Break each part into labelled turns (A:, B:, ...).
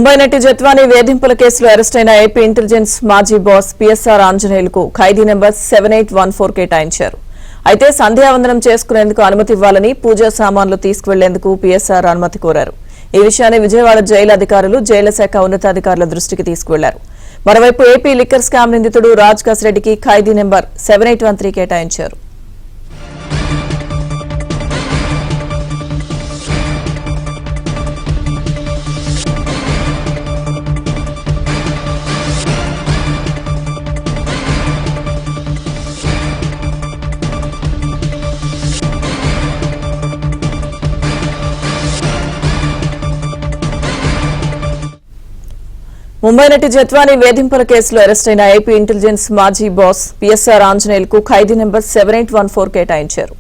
A: ముంబై నటి జత్వాని వేధింపుల కేసులో అరెస్ట్ అయిన ఏపీ ఇంటెలిజెన్స్ మాజీ బాస్ పిఎస్ఆర్ ఆంజనేయులకు ఖైదీ నెంబర్ 7814 కేటాయించారు. అయితే సంధ్యావందనం చేసుకునేందుకు అనుమతి ఇవ్వాలని పూజా సామాన్లు తీసుకువెళ్లేందుకు పిఎస్ఆర్ అనుమతి కోరారు. ఈ విషయాన్ని విజయవాడ జైలు అధికారులు జైళ్ల శాఖ ఉన్నతాధికారుల దృష్టికి తీసుకువెళ్లారు. మరోవైపు ఏపీ లిక్కర్ స్కామ్ నిందితుడు రాజ్ కసిరెడ్డికి ఖైదీ నెంబర్ 7813 కేటాయించారు. ముంబై నటి జత్వాని వేధింపుల కేసులో అరెస్ట్ అయిన ఏపీ ఇంటెలిజెన్స్ మాజీ బాస్ పిఎస్ఆర్ ఆంజనేయులకు ఖైదీ నెంబర్ 7814 కేటాయించారు.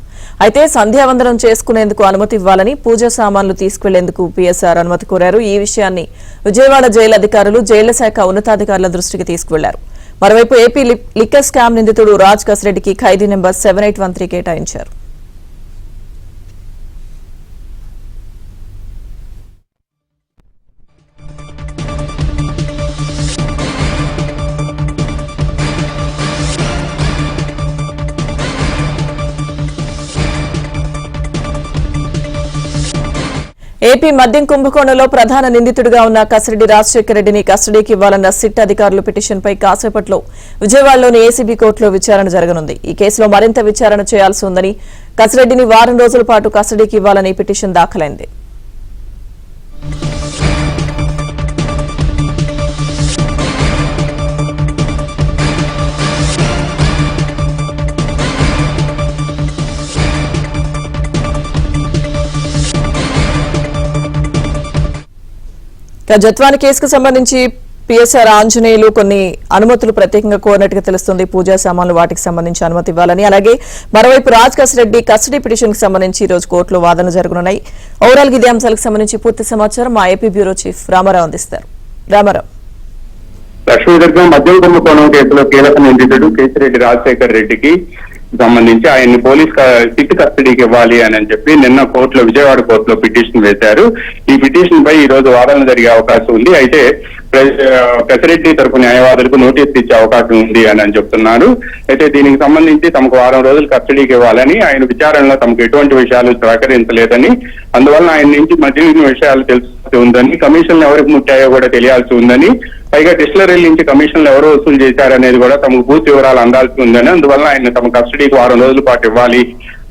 A: అయితే సంధ్యావందనం చేసుకునేందుకు అనుమతి ఇవ్వాలని పూజా సామాన్లు తీసుకెళ్లేందుకు పిఎస్ఆర్ అనుమతి కోరారు. ఈ విషయాన్ని విజయవాడ జైలు అధికారులు జైళ్ల శాఖ ఉన్నతాధికారుల దృష్టికి తీసుకువెళ్లారు. మరోవైపు ఏపీ లిక్కర్ స్కామ్ నిందితుడు రాజ్ కసిరెడ్డికి ఖైదీ నెంబర్ 7813 కేటాయించారు. ఏపీ మద్యం కుంభకోణంలో ప్రధాన నిందితుడిగా ఉన్న కసిరెడ్డి రాజశేఖర రెడ్డిని కస్టడీకి ఇవ్వాలన్న సిట్ అధికారుల పిటిషన్పై కాసేపట్లో విజయవాడలోని ఏసీబీ కోర్టులో విచారణ జరగనుంది. ఈ కేసులో మరింత విచారణ చేయాల్సి ఉందని, కసిరెడ్డిని వారం రోజుల పాటు కస్టడీకి ఇవ్వాలని పిటిషన్ దాఖలైంది. జత్వాని కేసుకు సంబంధించి పిఎస్ఆర్ ఆంజనేయులు కొన్ని అనుమతులు ప్రత్యేకంగా కోరినట్టుగా తెలుస్తుంది. పూజా సామాన్లు వాటికి సంబంధించి అనుమతి ఇవ్వాలని, అలాగే మరోవైపు రాజ్ కసిరెడ్డి కస్టడీ పిటిషన్ కి సంబంధించి ఈ రోజు కోర్టులో వాదనలు జరగనున్నాయి. ఓవరాల్ ఇదే అంశాలకు సంబంధించి పూర్తి సమాచారం మా ఏపీ బ్యూరో చీఫ్ రామారావు అందిస్తారు. రామారావు.
B: లక్ష్మీదుర్గం మద్యం కుంభకోణం కేసులో కీలక నిందితుడు కేసిరెడ్డి రాజశేఖర రెడ్డికి సంబంధించి ఆయన్ని పోలీస్ సిట్ కస్టడీకి ఇవ్వాలి అని చెప్పి నిన్న కోర్టులో విజయవాడ కోర్టులో పిటిషన్ వేశారు. ఈ పిటిషన్ పై ఈ రోజు వాదన జరిగే అవకాశం ఉంది. అయితే కసిరెడ్డి తరపు న్యాయవాదులకు నోటీస్ ఇచ్చే అవకాశం ఉంది అని చెప్తున్నారు. అయితే దీనికి సంబంధించి తమకు వారం రోజులు కస్టడీకి ఇవ్వాలని, ఆయన విచారణలో తమకు ఎటువంటి విషయాలు సహకరించలేదని, అందువల్ల ఆయన నుంచి మరిన్ని విషయాలు తెలుసుకోవాల్సి ఉందని, కమిషన్లు ఎవరికి ముట్టాయో కూడా తెలియాల్సి ఉందని, పైగా డిస్టిలరీ నుంచి కమిషన్లు ఎవరు వసూలు చేశారనేది కూడా తమకు పూర్తి వివరాలు అందాల్సి ఉందని, అందువల్ల ఆయన తమ కస్టడీకి వారం రోజుల పాటు ఇవ్వాలి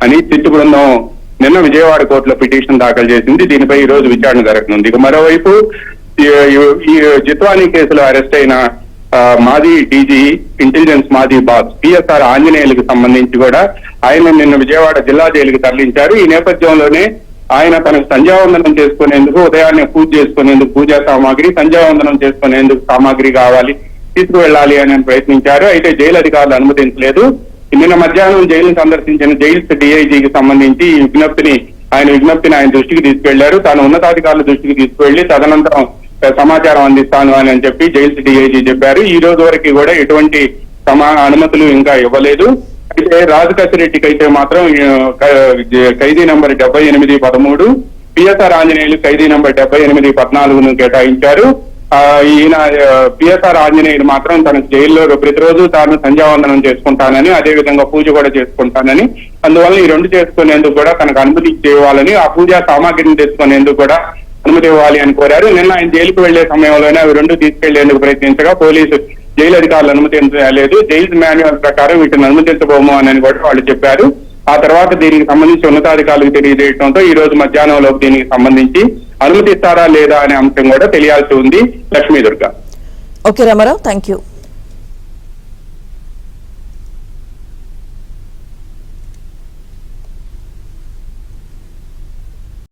B: అని సిట్ బృందం నిన్న విజయవాడ కోర్టులో పిటిషన్ దాఖలు చేసింది. దీనిపై ఈ రోజు విచారణ జరగనుంది. ఇక మరోవైపు ఈ జత్వాని కేసులో అరెస్ట్ అయిన మాజీ డీజీ ఇంటెలిజెన్స్ మాజీ బాస్ పిఎస్ఆర్ ఆంజనేయులకు సంబంధించి కూడా ఆయన నిన్న విజయవాడ జిల్లా జైలుకి తరలించారు. ఈ నేపథ్యంలోనే ఆయన తనకు సంధ్యావందనం చేసుకునేందుకు, ఉదయాన్నే పూజ చేసుకునేందుకు పూజా సామాగ్రి, సంధ్యావందనం చేసుకునేందుకు సామాగ్రి కావాలి, తీసుకువెళ్లాలి అని ప్రయత్నించారు. అయితే జైలు అధికారులు అనుమతించలేదు. నిన్న మధ్యాహ్నం జైలును సందర్శించిన జైల్స్ డీఐజీకి సంబంధించి ఈ విజ్ఞప్తిని ఆయన దృష్టికి తీసుకెళ్లారు. తాను ఉన్నతాధికారుల దృష్టికి తీసుకువెళ్లి తదనంతరం సమాచారం అందిస్తాను అని చెప్పి జైల్స్ డీఐజీ చెప్పారు. ఈ రోజు వరకు కూడా ఎటువంటి అనుమతులు ఇంకా ఇవ్వలేదు. అయితే రాజ్ కసిరెడ్డికి అయితే మాత్రం ఖైదీ నంబర్ 7813, పిఎస్ఆర్ ఆంజనేయులు ఖైదీ నంబర్ 7814ను కేటాయించారు. ఈయన పిఎస్ఆర్ ఆంజనేయులు మాత్రం తన జైల్లో ప్రతిరోజు తాను సంధ్యావందనం చేసుకుంటానని, అదే విధంగా పూజ కూడా చేసుకుంటానని, అందువల్ల ఈ రెండు చేసుకునేందుకు కూడా తనకు అనుమతి ఇవ్వాలని, ఆ పూజా సామాగ్రిని తెచ్చుకునేందుకు కూడా అనుమతి ఇవ్వాలి అని కోరారు. నిన్న ఆయన జైలుకు వెళ్లే సమయంలోనే అవి రెండు తీసుకెళ్లేందుకు ప్రయత్నించగా పోలీసు జైలు అధికారులు అనుమతించలేదు. జైలు మాన్యువల్ ప్రకారం వీటిని అనుమతించబోము అని కూడా వాళ్ళు చెప్పారు. ఆ తర్వాత దీనికి సంబంధించి ఉన్నతాధికారులకు తెలియజేయడంతో ఈ రోజు మధ్యాహ్నంలోపు దీనికి సంబంధించి అనుమతిస్తారా లేదా అనే అంశం కూడా తెలియాల్సి ఉంది. Lakshmidurga.
A: Okay Ramarao, thank you.